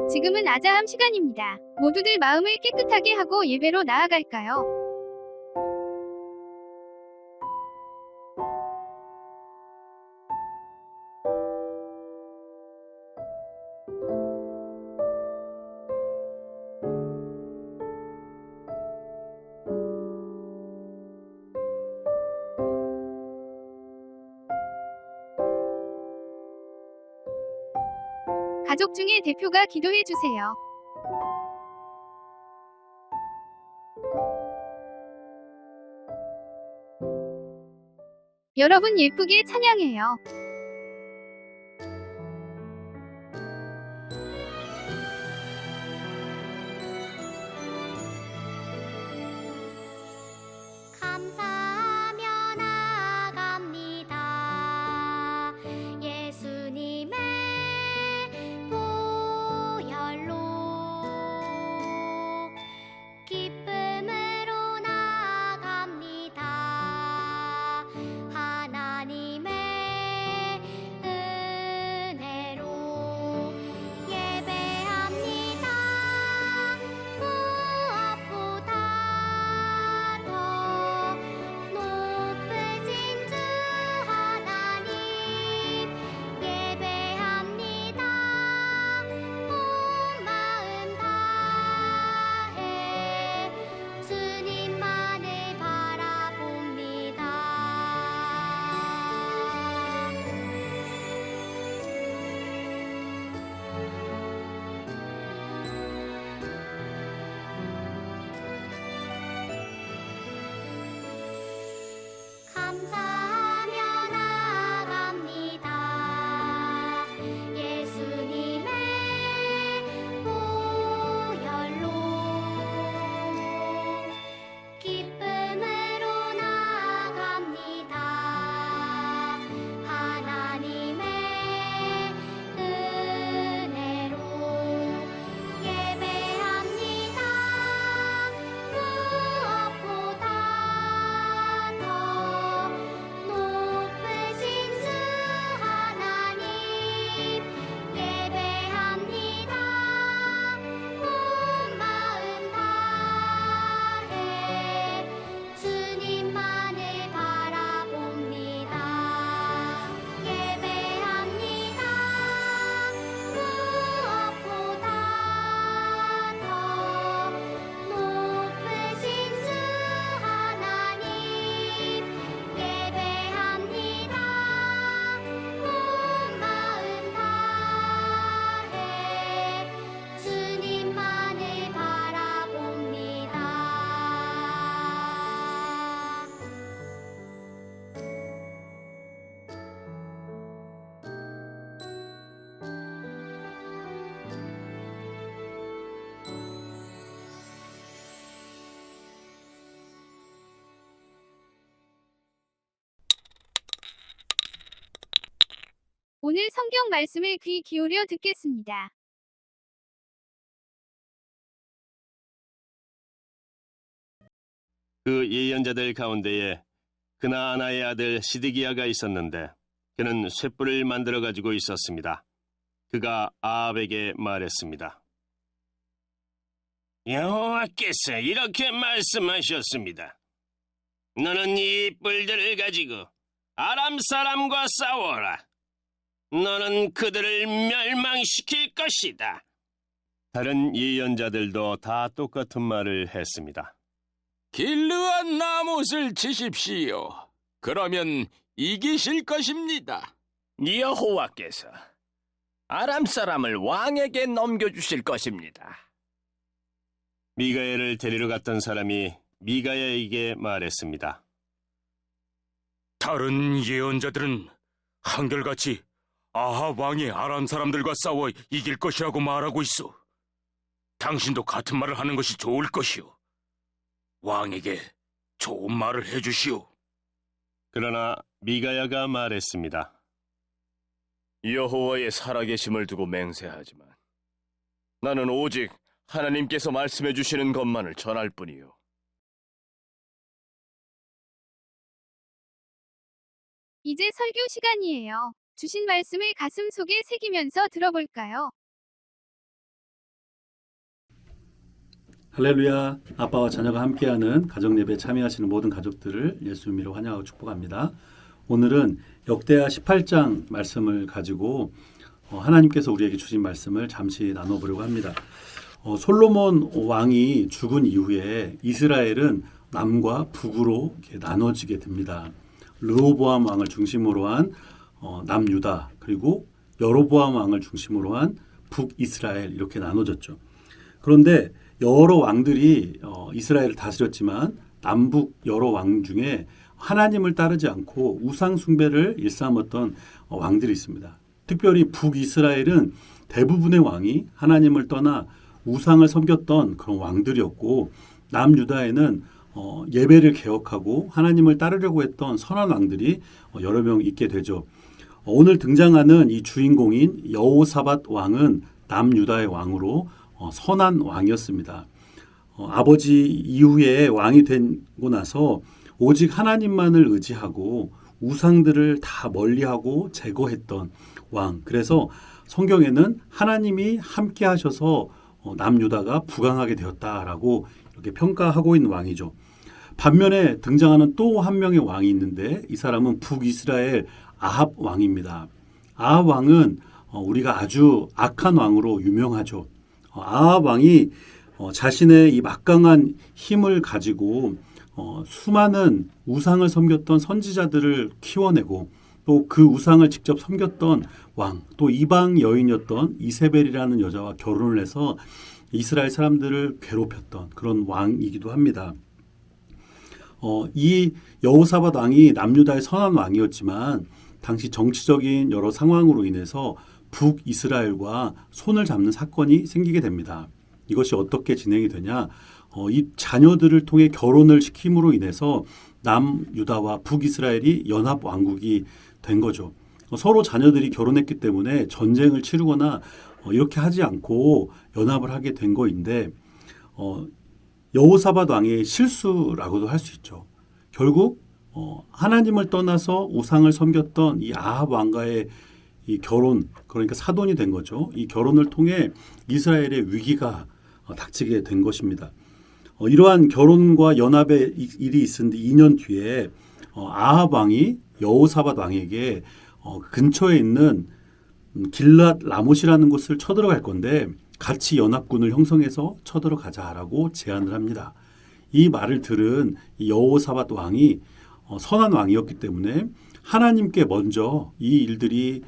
지금은 아자함 시간입니다. 모두들 마음을 깨끗하게 하고 예배로 나아갈까요? 가족 중에 대표가 기도해 주세요. 여러분 예쁘게 찬양해요. 감사하며 나갑니다. 예수님의 보혈로 기쁨으로 나갑니다. 하나님의 은혜로 예배합니다. 무엇보다 더 높으신 주 하나님 예배합니다. 온 마음 다해 주님만을 바라봅니다. 감사하며 나갑니다. 예수님의 보혈로 기쁨으로 나갑니다. 하나님의 은혜로 예배합니다. 무엇보다 더 높으신 주 하나님 예배합니다. 온 마음 다해 주님만을 바라봅니다. 예배합니다. 무엇보다 더 높으신 주 하나님 예배합니다. 온 마음 다해 주님만을 바라봅니다. 오늘 성경 말씀을 귀 기울여 듣겠습니다. 그 예언자들 가운데에 그나아나의 아들 시드기야가 있었는데 그는 횃불을 만들어 가지고 있었습니다. 그가 아합에게 말했습니다. 여호와께서 이렇게 말씀하셨습니다. 너는 이 뿔들을 가지고 아람 사람과 싸워라. 너는 그들을 멸망시킬 것이다. 다른 예언자들도 다 똑같은 말을 했습니다. 길르한 나못을 치십시오. 그러면 이기실 것입니다. 여호와께서 아람 사람을 왕에게 넘겨주실 것입니다. 미가야를 데리러 갔던 사람이 미가야에게 말했습니다. 다른 예언자들은 한결같이 아합 왕이 아람 사람들과 싸워 이길 것이라고 말하고 있어. 당신도 같은 말을 하는 것이 좋을 것이오. 왕에게 좋은 말을 해주시오. 그러나 미가야가 말했습니다. 여호와의 살아계심을 두고 맹세하지만 나는 오직 하나님께서 말씀해 주시는 것만을 전할 뿐이요. 이제 설교 시간이에요. 주신 말씀을 가슴 속에 새기면서 들어볼까요? 할렐루야. 아빠와 자녀가 함께하는 가정예배에 참여하시는 모든 가족들을 예수 이름으로 환영하고 축복합니다. 오늘은 역대하 18장 말씀을 가지고 하나님께서 우리에게 주신 말씀을 잠시 나눠보려고 합니다. 솔로몬 왕이 죽은 이후에 이스라엘은 남과 북으로 이렇게 나눠지게 됩니다. 르호보암 왕을 중심으로 한 남유다, 그리고 여로보암 왕을 중심으로 한 북이스라엘, 이렇게 나눠졌죠. 그런데 여러 왕들이 이스라엘을 다스렸지만 남북 여러 왕 중에 하나님을 따르지 않고 우상 숭배를 일삼았던 왕들이 있습니다. 특별히 북이스라엘은 대부분의 왕이 하나님을 떠나 우상을 섬겼던 그런 왕들이었고, 남유다에는 예배를 개혁하고 하나님을 따르려고 했던 선한 왕들이 여러 명 있게 되죠. 오늘 등장하는 이 주인공인 여호사밧 왕은 남유다의 왕으로 선한 왕이었습니다. 아버지 이후에 왕이 되고 나서 오직 하나님만을 의지하고 우상들을 다 멀리하고 제거했던 왕. 그래서 성경에는 하나님이 함께 하셔서 남유다가 부강하게 되었다라고 이렇게 평가하고 있는 왕이죠. 반면에 등장하는 또 한 명의 왕이 있는데 이 사람은 북이스라엘 아합 왕입니다. 아합 왕은 우리가 아주 악한 왕으로 유명하죠. 아합 왕이 자신의 이 막강한 힘을 가지고 수많은 우상을 섬겼던 선지자들을 키워내고, 또 그 우상을 직접 섬겼던 왕, 또 이방 여인이었던 이세벨이라는 여자와 결혼을 해서 이스라엘 사람들을 괴롭혔던 그런 왕이기도 합니다. 이 여호사밧 왕이 남유다의 선한 왕이었지만 당시 정치적인 여러 상황으로 인해서 북이스라엘과 손을 잡는 사건이 생기게 됩니다. 이것이 어떻게 진행이 되냐? 이 자녀들을 통해 결혼을 시킴으로 인해서 남유다와 북이스라엘이 연합 왕국이 된 거죠. 서로 자녀들이 결혼했기 때문에 전쟁을 치르거나 이렇게 하지 않고 연합을 하게 된 거인데, 여호사밧 왕의 실수라고도 할 수 있죠. 결국 하나님을 떠나서 우상을 섬겼던 이 아합 왕과의 이 결혼, 그러니까 사돈이 된 거죠. 이 결혼을 통해 이스라엘의 위기가 닥치게 된 것입니다. 이러한 결혼과 연합의 일이 있었는데 2년 뒤에 아합 왕이 여호사밧 왕에게 근처에 있는 길랏 라못이라는 곳을 쳐들어갈 건데 같이 연합군을 형성해서 쳐들어가자라고 제안을 합니다. 이 말을 들은 여호사밧 왕이 선한 왕이었기 때문에 하나님께 먼저 이 일들이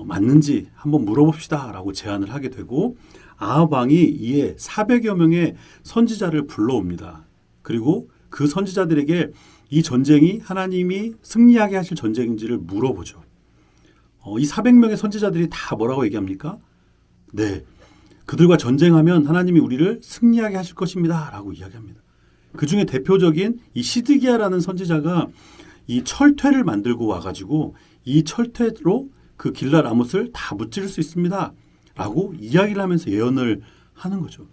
맞는지 한번 물어봅시다라고 제안을 하게 되고, 아합 왕이 이에 400여 명의 선지자를 불러옵니다. 그리고 그 선지자들에게 이 전쟁이 하나님이 승리하게 하실 전쟁인지를 물어보죠. 이 400명의 선지자들이 다 뭐라고 얘기합니까? 네, 그들과 전쟁하면 하나님이 우리를 승리하게 하실 것입니다 라고 이야기합니다. 그 중에 대표적인 이 시드기야라는 선지자가 이 철퇴를 만들고 와가지고 이 철퇴로 그 길랏 라못을 다 무찌를 수 있습니다 라고 이야기를 하면서 예언을 하는 거죠.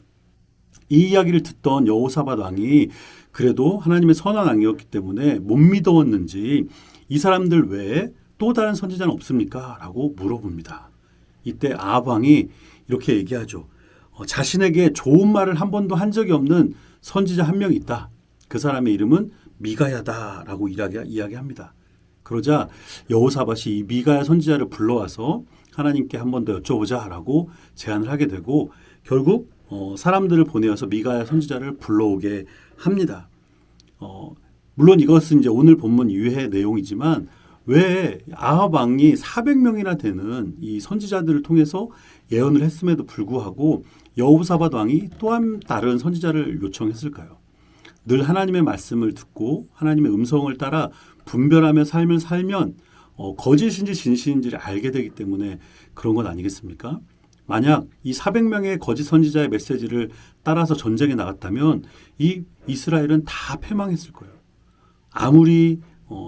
이 이야기를 듣던 여호사밧 왕이 그래도 하나님의 선한 왕이었기 때문에 못 믿었는지 이 사람들 외에 또 다른 선지자는 없습니까? 라고 물어봅니다. 이때 아합 왕이 이렇게 얘기하죠. 자신에게 좋은 말을 한 번도 한 적이 없는 선지자 한 명 있다. 그 사람의 이름은 미가야다라고 이야기합니다. 그러자 여호사밧이 이 미가야 선지자를 불러와서 하나님께 한 번 더 여쭤보자라고 제안을 하게 되고, 결국 사람들을 보내어서 미가야 선지자를 불러오게 합니다. 물론 이것은 이제 오늘 본문 이외의 내용이지만 왜 아합 왕이 400명이나 되는 이 선지자들을 통해서 예언을 했음에도 불구하고 여호사밧 왕이 또 한 다른 선지자를 요청했을까요? 늘 하나님의 말씀을 듣고 하나님의 음성을 따라 분별하며 삶을 살면 거짓인지 진실인지를 알게 되기 때문에 그런 것 아니겠습니까? 만약 이 400명의 거짓 선지자의 메시지를 따라서 전쟁에 나갔다면 이 이스라엘은 다 패망했을 거예요. 아무리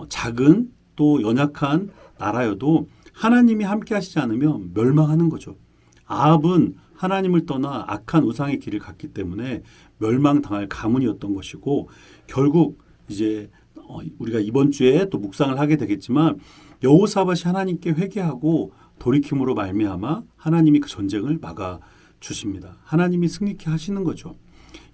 작은 또 연약한 나라여도 하나님이 함께 하시지 않으면 멸망하는 거죠. 아합은 하나님을 떠나 악한 우상의 길을 갔기 때문에 멸망당할 가문이었던 것이고, 결국 이제 우리가 이번 주에 또 묵상을 하게 되겠지만 여호사밧이 하나님께 회개하고 돌이킴으로 말미암아 하나님이 그 전쟁을 막아 주십니다. 하나님이 승리케 하시는 거죠.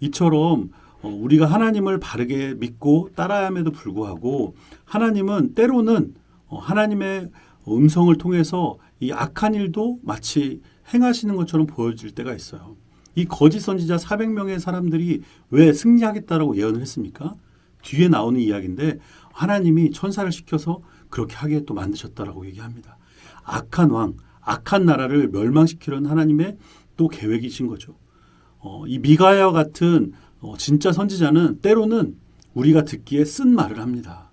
이처럼 우리가 하나님을 바르게 믿고 따라야 함에도 불구하고 하나님은 때로는 하나님의 음성을 통해서 이 악한 일도 마치 행하시는 것처럼 보여질 때가 있어요. 이 거짓 선지자 400명의 사람들이 왜 승리하겠다라고 예언을 했습니까? 뒤에 나오는 이야기인데 하나님이 천사를 시켜서 그렇게 하게 또 만드셨다라고 얘기합니다. 악한 왕, 악한 나라를 멸망시키려는 하나님의 또 계획이신 거죠. 이 미가야와 같은 진짜 선지자는 때로는 우리가 듣기에 쓴 말을 합니다.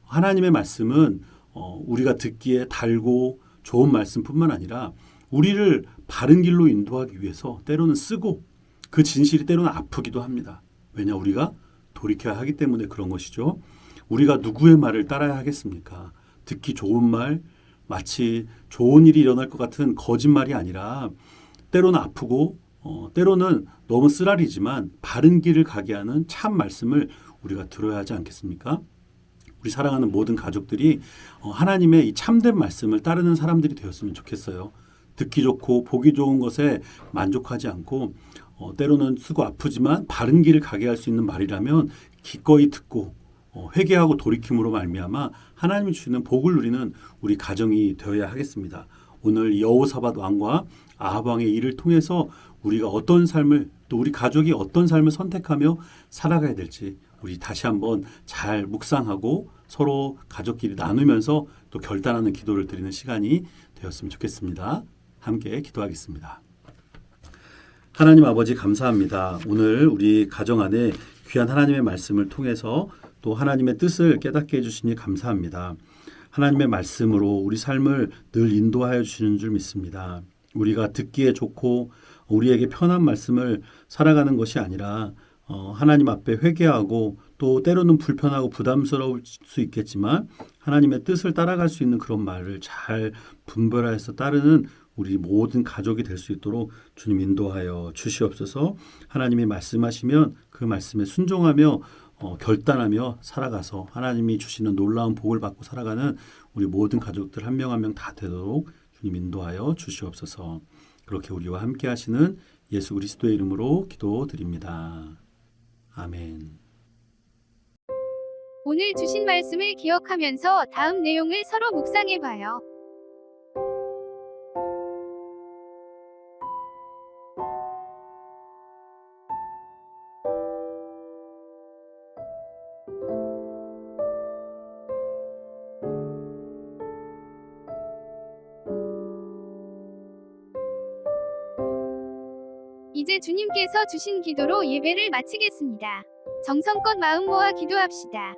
하나님의 말씀은 우리가 듣기에 달고 좋은 말씀뿐만 아니라 우리를 바른 길로 인도하기 위해서 때로는 쓰고 그 진실이 때로는 아프기도 합니다. 왜냐 우리가 돌이켜야 하기 때문에 그런 것이죠. 우리가 누구의 말을 따라야 하겠습니까? 듣기 좋은 말, 마치 좋은 일이 일어날 것 같은 거짓말이 아니라 때로는 아프고 때로는 너무 쓰라리지만 바른 길을 가게 하는 참 말씀을 우리가 들어야 하지 않겠습니까? 우리 사랑하는 모든 가족들이 하나님의 이 참된 말씀을 따르는 사람들이 되었으면 좋겠어요. 듣기 좋고 보기 좋은 것에 만족하지 않고 때로는 쓰고 아프지만 바른 길을 가게 할 수 있는 말이라면 기꺼이 듣고 회개하고 돌이킴으로 말미암아 하나님이 주시는 복을 누리는 우리 가정이 되어야 하겠습니다. 오늘 여호사밧 왕과 아합 왕의 일을 통해서 우리가 어떤 삶을 또 우리 가족이 어떤 삶을 선택하며 살아가야 될지 우리 다시 한번 잘 묵상하고 서로 가족끼리 나누면서 또 결단하는 기도를 드리는 시간이 되었으면 좋겠습니다. 함께 기도하겠습니다. 하나님 아버지 감사합니다. 오늘 우리 가정 안에 귀한 하나님의 말씀을 통해서 또 하나님의 뜻을 깨닫게 해주시니 감사합니다. 하나님의 말씀으로 우리 삶을 늘 인도하여 주시는 줄 믿습니다. 우리가 듣기에 좋고 우리에게 편한 말씀을 살아가는 것이 아니라 하나님 앞에 회개하고 또 때로는 불편하고 부담스러울 수 있겠지만 하나님의 뜻을 따라갈 수 있는 그런 말을 잘 분별해서 따르는 우리 모든 가족이 될 수 있도록 주님 인도하여 주시옵소서. 하나님이 말씀하시면 그 말씀에 순종하며 결단하며 살아가서 하나님이 주시는 놀라운 복을 받고 살아가는 우리 모든 가족들 한 명 한 명 다 되도록 주님 인도하여 주시옵소서. 그렇게 우리와 함께 하시는 예수 그리스도의 이름으로 기도드립니다. 아멘. 오늘 주신 말씀을 기억하면서 다음 내용을 서로 묵상해 봐요. 이제 주님께서 주신 기도로 예배를 마치겠습니다. 정성껏 마음 모아 기도합시다.